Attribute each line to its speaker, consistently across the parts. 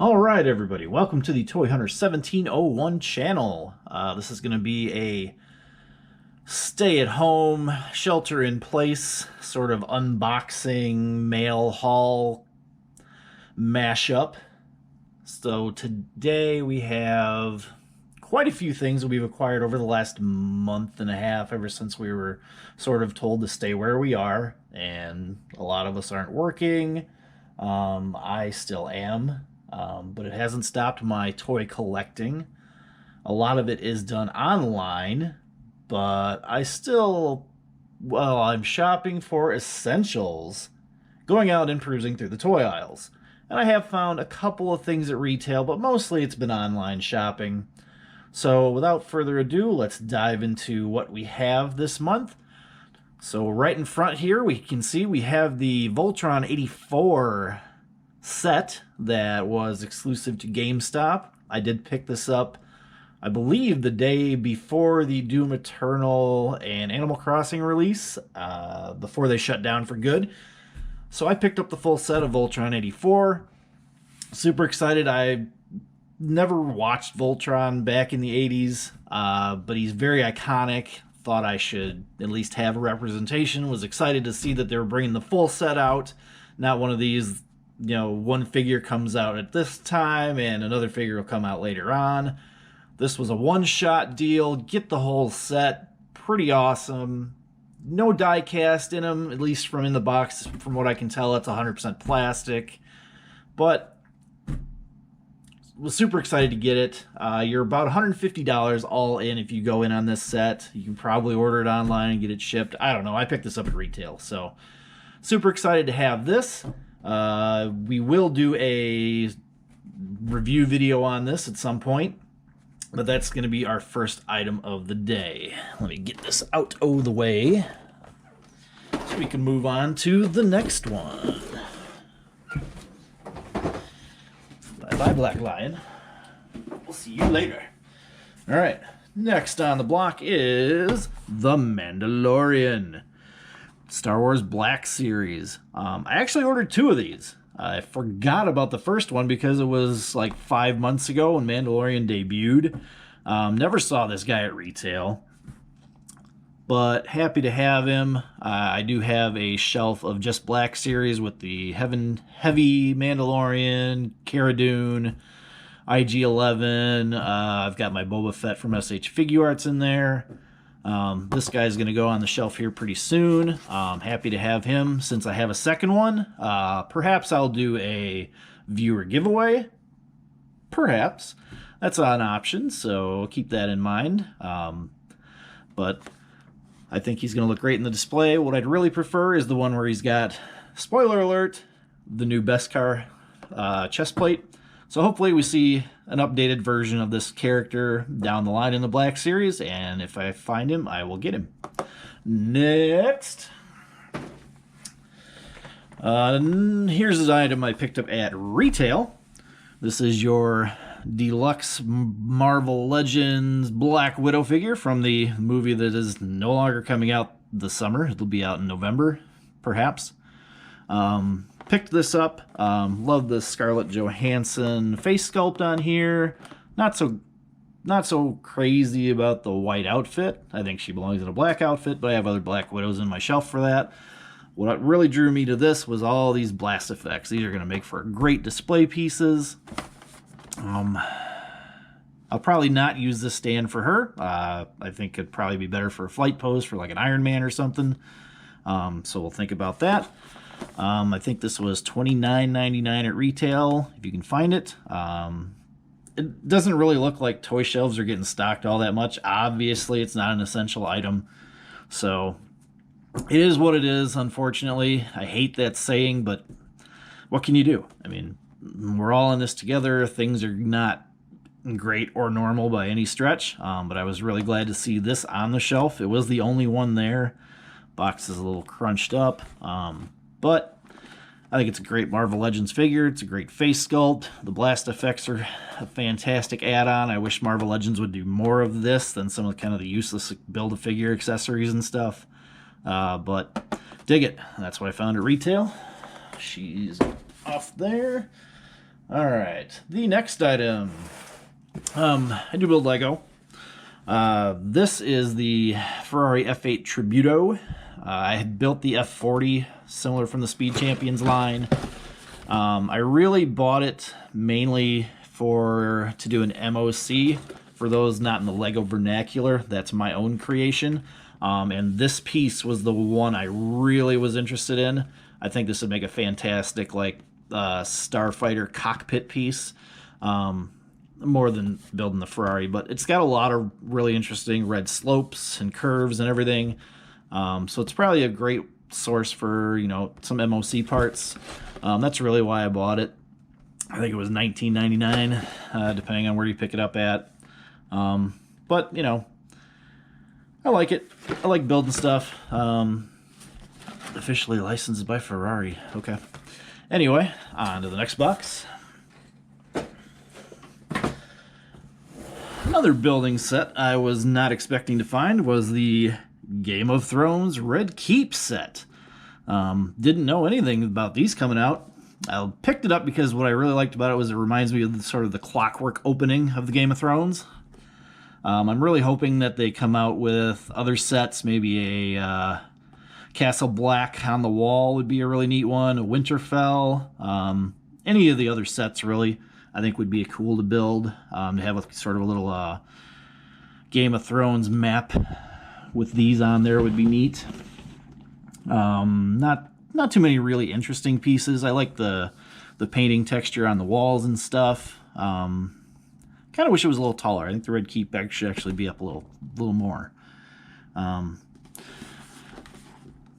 Speaker 1: Alright everybody, welcome to the Toy Hunter 1701 channel. This is going to be a stay-at-home, shelter-in-place sort of unboxing mail haul mashup. So today we have quite a few things that we've acquired over the last month and a half, ever since we were sort of told to stay where we are, and a lot of us aren't working. I still am. But it hasn't stopped my toy collecting. A lot of it is done online, but I still, well, I'm shopping for essentials, going out and perusing through the toy aisles. And I have found a couple of things at retail, but mostly it's been online shopping. So without further ado, let's dive into what we have this month. So right in front here, we can see we have the Voltron 84 set that was exclusive to GameStop. I did pick this up, I believe, the day before the Doom Eternal and Animal Crossing release, before they shut down for good. So I picked up the full set of Voltron 84. Super excited. I never watched Voltron back in the 80s, but he's very iconic. Thought I should at least have a representation. Was excited to see that they were bringing the full set out, not one of these, you know, one figure comes out at this time and another figure will come out later on. This was a one-shot deal. Get the whole set. Pretty awesome. No die cast in them, at least from in the box. From what I can tell, it's 100% plastic. But was super excited to get it. You're about $150 all in if you go in on this set. You can probably order it online and get it shipped. I don't know. I picked this up at retail, so super excited to have this. We will do a review video on this at some point, but that's going to be our first item of the day. Let me get this out of the way so we can move on to the next one. Bye-bye, Black Lion. We'll see you later. All right, next on the block is the Mandalorian Star Wars Black Series. I actually ordered two of these. I forgot about the first one because it was like 5 months ago when Mandalorian debuted. Never saw this guy at retail, but happy to have him. I do have a shelf of just Black Series with the Heavy Mandalorian, Cara Dune, IG-11. I've got my Boba Fett from SH Figuarts in there. This guy's going to go on the shelf here pretty soon. Happy to have him since I have a second one. Perhaps I'll do a viewer giveaway. Perhaps. That's an option, so keep that in mind. But I think he's going to look great in the display. What I'd really prefer is the one where he's got, spoiler alert, the new Beskar chest plate. So hopefully we see an updated version of this character down the line in the Black Series, and if I find him, I will get him. Next, here's an item I picked up at retail. This is your deluxe Marvel Legends Black Widow figure from the movie that is no longer coming out this summer. It'll be out in November, perhaps. Picked this up. Love the Scarlett Johansson face sculpt on here. Not so crazy about the white outfit. I think she belongs in a black outfit, but I have other Black Widows in my shelf for that. What really drew me to this was all these blast effects. These are going to make for great display pieces. I'll probably not use this stand for her. I think it'd probably be better for a flight pose for like an Iron Man or something. So we'll think about that. I think this was $29.99 at retail, if you can find it. It doesn't really look like toy shelves are getting stocked all that much. Obviously, it's not an essential item. So it is what it is, unfortunately. I hate that saying, but what can you do? I mean, we're all in this together. Things are not great or normal by any stretch, but I was really glad to see this on the shelf. It was the only one there. Box is a little crunched up, but I think it's a great Marvel Legends figure. It's a great face sculpt. The blast effects are a fantastic add-on. I wish Marvel Legends would do more of this than some of the kind of the useless build-a-figure accessories and stuff. But dig it. That's what I found at retail. She's off there. All right, the next item. I do build Lego. This is the Ferrari F8 Tributo. I had built the F40, similar from the Speed Champions line. I really bought it mainly to do an MOC. For those not in the Lego vernacular, that's my own creation. And this piece was the one I really was interested in. I think this would make a fantastic, like, starfighter cockpit piece. More than building the Ferrari, but it's got a lot of really interesting red slopes and curves and everything. So it's probably a great source for, some MOC parts. That's really why I bought it. I think it was $19.99, depending on where you pick it up at. But, I like it. I like building stuff. Officially licensed by Ferrari. Okay. Anyway, on to the next box. Another building set I was not expecting to find was the Game of Thrones Red Keep set. Didn't know anything about these coming out. I picked it up because what I really liked about it was it reminds me of the clockwork opening of the Game of Thrones. I'm really hoping that they come out with other sets, maybe a Castle Black on the Wall would be a really neat one, a Winterfell, any of the other sets really. I think would be cool to build, to have a little Game of Thrones map with these on there would be neat. Not too many really interesting pieces. I like the painting texture on the walls and stuff. Kind of wish it was a little taller. I think the Red Keep should actually be up a little more.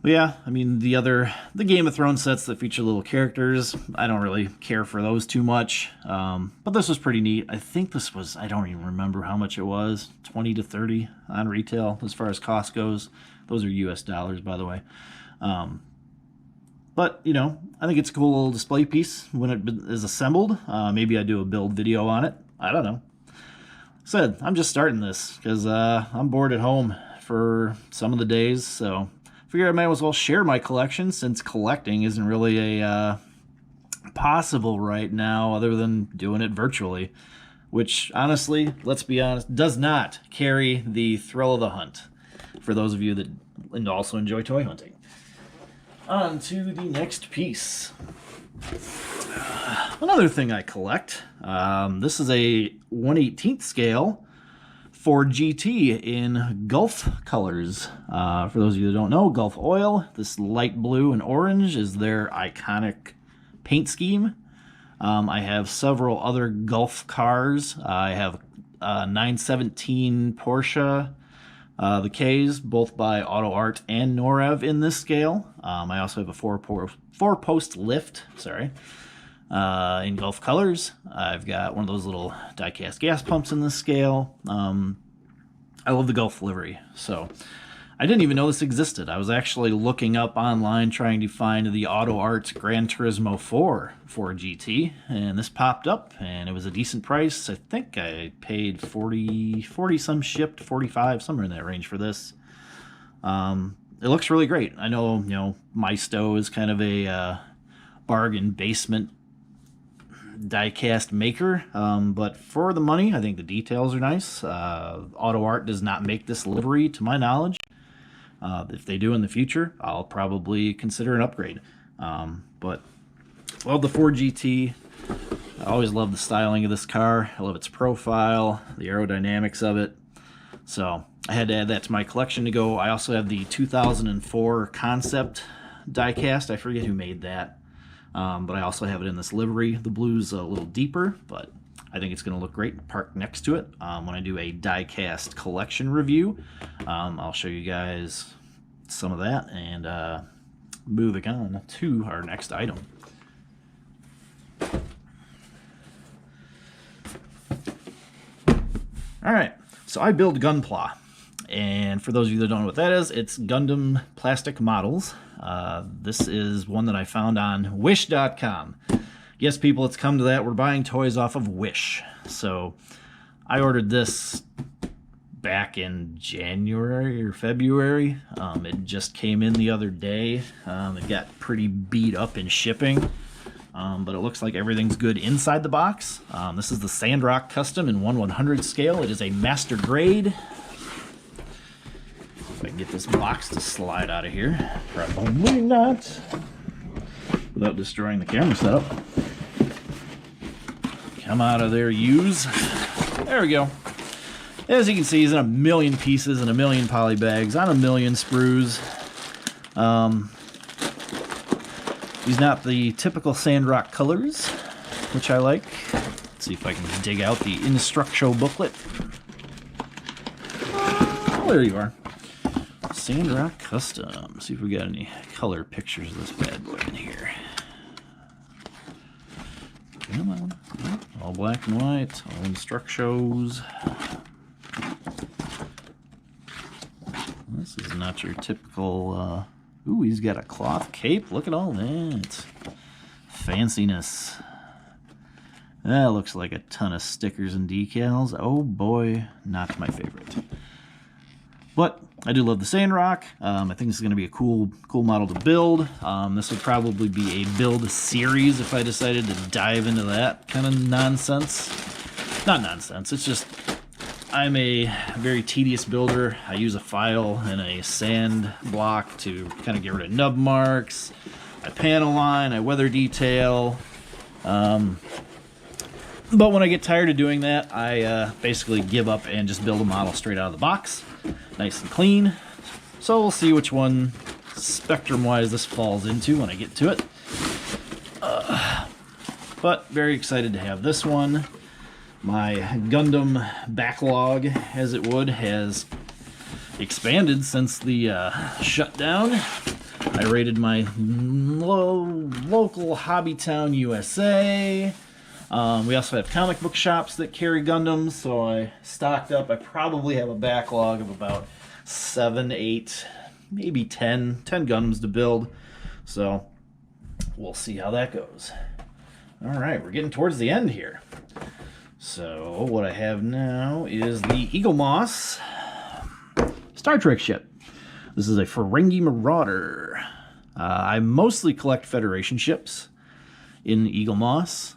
Speaker 1: But yeah, I mean, the Game of Thrones sets that feature little characters, I don't really care for those too much. But this was pretty neat. I think this was, I don't even remember how much it was, 20 to 30 on retail as far as cost goes. Those are US dollars, by the way. But, I think it's a cool little display piece when it is assembled. Maybe I do a build video on it. I don't know. I'm just starting this because I'm bored at home for some of the days, so figure I might as well share my collection since collecting isn't really a possible right now other than doing it virtually, which honestly, let's be honest, does not carry the thrill of the hunt for those of you that also enjoy toy hunting. On to the next piece. Another thing I collect. This is a 1/18th scale Ford GT in Gulf colors. For those of you that don't know, Gulf Oil, this light blue and orange is their iconic paint scheme. I have several other Gulf cars. I have 917 Porsche, the Ks, both by Auto Art and Norev in this scale. I also have a four-post lift, in Gulf colors. I've got one of those little die-cast gas pumps in this scale. I love the Gulf livery, so I didn't even know this existed. I was actually looking up online trying to find the Auto Art Gran Turismo 4 GT, and this popped up, and it was a decent price. I think I paid 40 some shipped, 45, somewhere in that range for this. It looks really great. I know, Maisto is kind of a bargain basement die-cast maker, but for the money, I think the details are nice. Auto Art does not make this livery, to my knowledge. If they do in the future, I'll probably consider an upgrade. But love the Ford GT. I always love the styling of this car. I love its profile, the aerodynamics of it. So I had to add that to my collection to go. I also have the 2004 concept die-cast. I forget who made that. But I also have it in this livery. The blue's a little deeper, but I think it's going to look great parked next to it. When I do a die-cast collection review, I'll show you guys some of that, and moving on to our next item. Alright, so I build Gunpla, and for those of you that don't know what that is, it's Gundam plastic models. This is one that I found on Wish.com. Yes, people, it's come to that. We're buying toys off of Wish. So I ordered this back in January or February. It just came in the other day. It got pretty beat up in shipping. but it looks like everything's good inside the box. This is the Sandrock Custom in 1/100 scale. It is a master grade. If I can get this box to slide out of here. Probably not. Without destroying the camera setup. Come out of there, use. There we go. As you can see, he's in a million pieces and a million poly bags on a million sprues. He's not the typical Sandrock colors, which I like. Let's see if I can dig out the instructional booklet. Oh, there you are. Sandrock Custom. See if we got any color pictures of this bad boy in here. Come on. All black and white, all instructions. This is not your typical, ooh, he's got a cloth cape. Look at all that. Fanciness. That looks like a ton of stickers and decals. Oh boy, not my favorite. But I do love the Sandrock. I think this is going to be a cool model to build. This would probably be a build series if I decided to dive into that kind of nonsense. Not nonsense, it's just I'm a very tedious builder. I use a file and a sand block to kind of get rid of nub marks. I panel line, I weather detail. But when I get tired of doing that, I basically give up and just build a model straight out of the box. Nice and clean. So we'll see which one spectrum-wise this falls into when I get to it. But very excited to have this one. My Gundam backlog, as it would, has expanded since the shutdown. I raided my local hobby town, USA. We also have comic book shops that carry Gundams, so I stocked up. I probably have a backlog of about 7, 8, maybe 10 Gundams to build. So we'll see how that goes. All right, we're getting towards the end here. So what I have now is the Eaglemoss Star Trek ship. This is a Ferrari Marauder. I mostly collect Federation ships in Eaglemoss,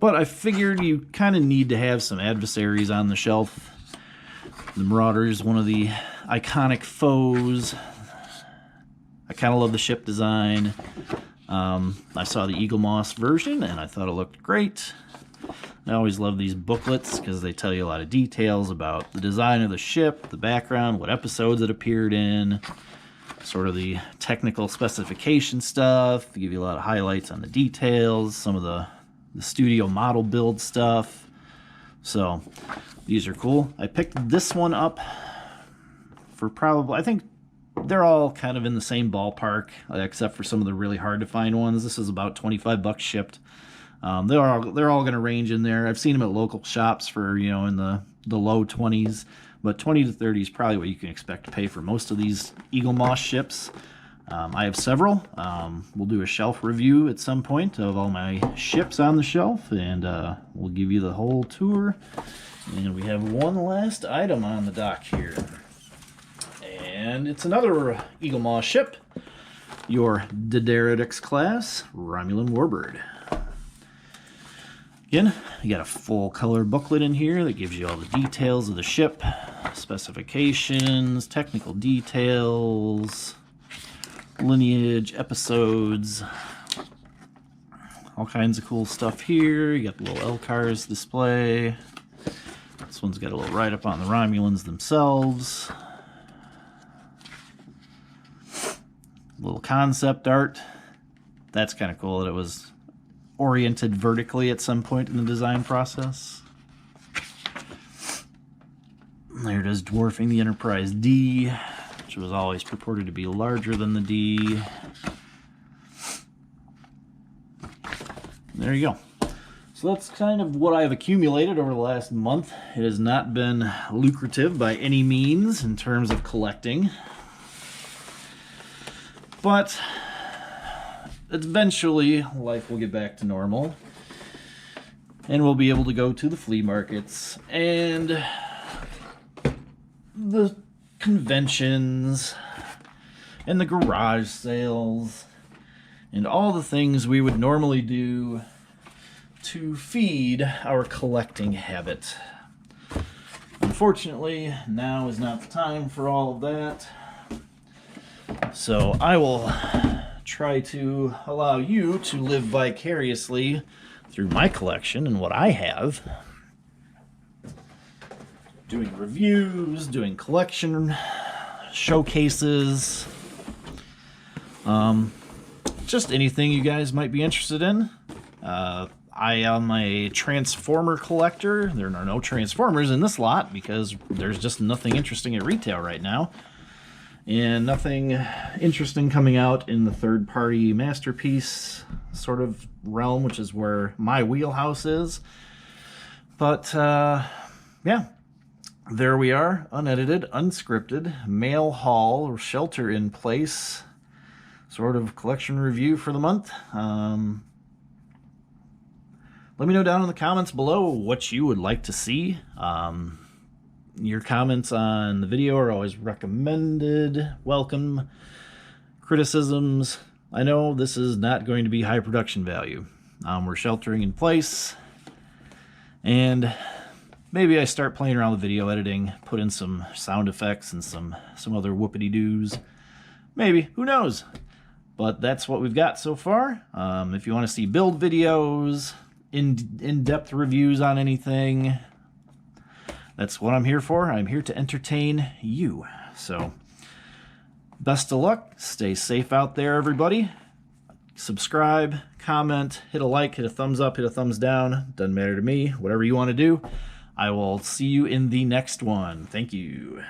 Speaker 1: but I figured you kind of need to have some adversaries on the shelf. The Marauder is one of the iconic foes. I kind of love the ship design. I saw the Eaglemoss version and I thought it looked great. I always love these booklets because they tell you a lot of details about the design of the ship, the background, what episodes it appeared in, sort of the technical specification stuff. They give you a lot of highlights on the details, some of the studio model build stuff. So these are cool. I picked this one up for probably, I think they're all kind of in the same ballpark, except for some of the really hard to find ones. This is about 25 bucks shipped. They're all going to range in there. I've seen them at local shops for, you know, in the low 20s, but 20 to 30 is probably what you can expect to pay for most of these Eaglemoss ships. I have several. We'll do a shelf review at some point of all my ships on the shelf, and we'll give you the whole tour. And we have one last item on the dock here. And it's another Eaglemoss ship, your Dideradix class Romulan Warbird. Again, you got a full color booklet in here that gives you all the details of the ship, specifications, technical details, lineage, episodes, all kinds of cool stuff here. You got the little LCARS display. This one's got a little write-up on the Romulans themselves. Little concept art. That's kind of cool that it was oriented vertically at some point in the design process. There it is, dwarfing the Enterprise D, which was always purported to be larger than the D. There you go. So that's kind of what I've accumulated over the last month. It has not been lucrative by any means in terms of collecting, but eventually life will get back to normal and we'll be able to go to the flea markets and the conventions and the garage sales and all the things we would normally do to feed our collecting habit. Unfortunately, now is not the time for all of that. So I will try to allow you to live vicariously through my collection and what I have. Doing reviews, doing collection showcases, just anything you guys might be interested in. I am a Transformer collector. There are no Transformers in this lot because there's just nothing interesting at retail right now. And nothing interesting coming out in the third-party masterpiece sort of realm, which is where my wheelhouse is. But, yeah. There we are, unedited, unscripted, mail haul, or shelter in place, sort of collection review for the month. Let me know down in the comments below what you would like to see. Your comments on the video are always recommended, welcome. Criticisms, I know this is not going to be high production value. We're sheltering in place, and maybe I start playing around with video editing, put in some sound effects and some other whoopity-doos. Maybe, who knows? But that's what we've got so far. If you want to see build videos, in-depth reviews on anything, that's what I'm here for. I'm here to entertain you. So, best of luck. Stay safe out there, everybody. Subscribe, comment, hit a like, hit a thumbs up, hit a thumbs down. Doesn't matter to me. Whatever you want to do. I will see you in the next one. Thank you.